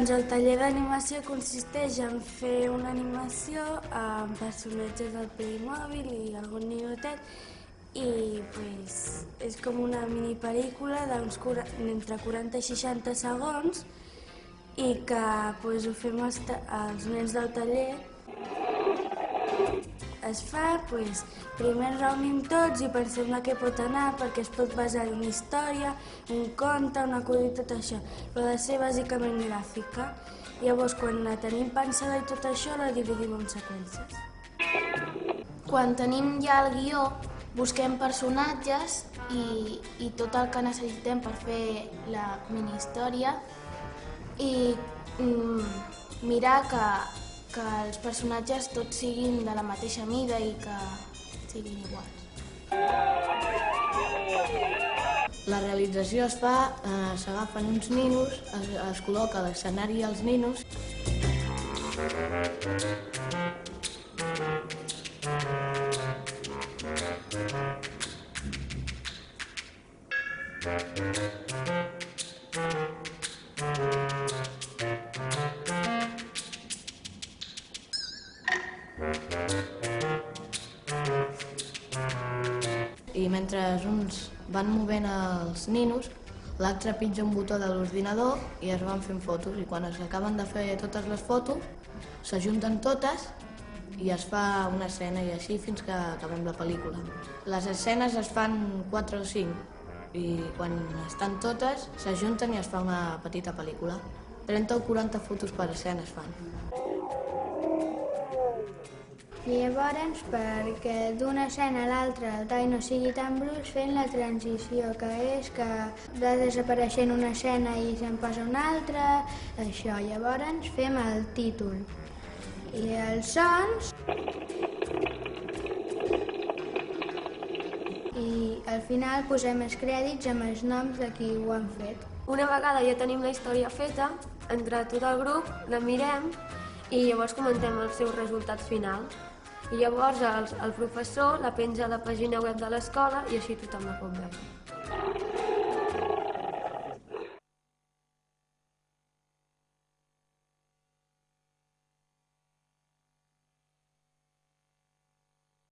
Doncs el taller d'animació consisteix en fer una animació amb personatges del Playmobil i algun ninotet i és com una mini pel·lícula d'entre 40 i 60 segons i que ho fem els nens del taller. Es fa, primer ens reunim tots i pensem la que pot anar perquè es pot basar en una història, un conte, un acudit, tot això, però ha de ser bàsicament gràfica. Llavors, quan la tenim pensada i tot això, la dividim en seqüències. Quan tenim ja el guió, busquem personatges i tot el que necessitem per fer la mini-història i mirar que els personatges tots siguin de la mateixa mida i que siguin iguals. La realització es fa, s'agafen uns ninos, es col·loca a l'escenari els ninos. I mentre uns van movent els ninos, l'altre pitja un botó de l'ordinador i es van fent fotos. I quan s'acaben de fer totes les fotos, s'ajunten totes i es fa una escena i així fins que acabem la pel·lícula. Les escenes es fan 4 o 5 i quan estan totes s'ajunten i es fa una petita pel·lícula. 30 o 40 fotos per escena es fan. I llavors, perquè d'una escena a l'altra el tall no sigui tan brusc, fent la transició, que és que va desapareixent una escena i se'n passa una altra, això. Llavors fem el títol i els sons i al final posem els crèdits amb els noms de qui ho han fet. Una vegada ja tenim la història feta, entre tot el grup la mirem i llavors comentem el seu resultat final. I llavors el professor la penja a la pàgina web de l'escola i així tothom la pot veure.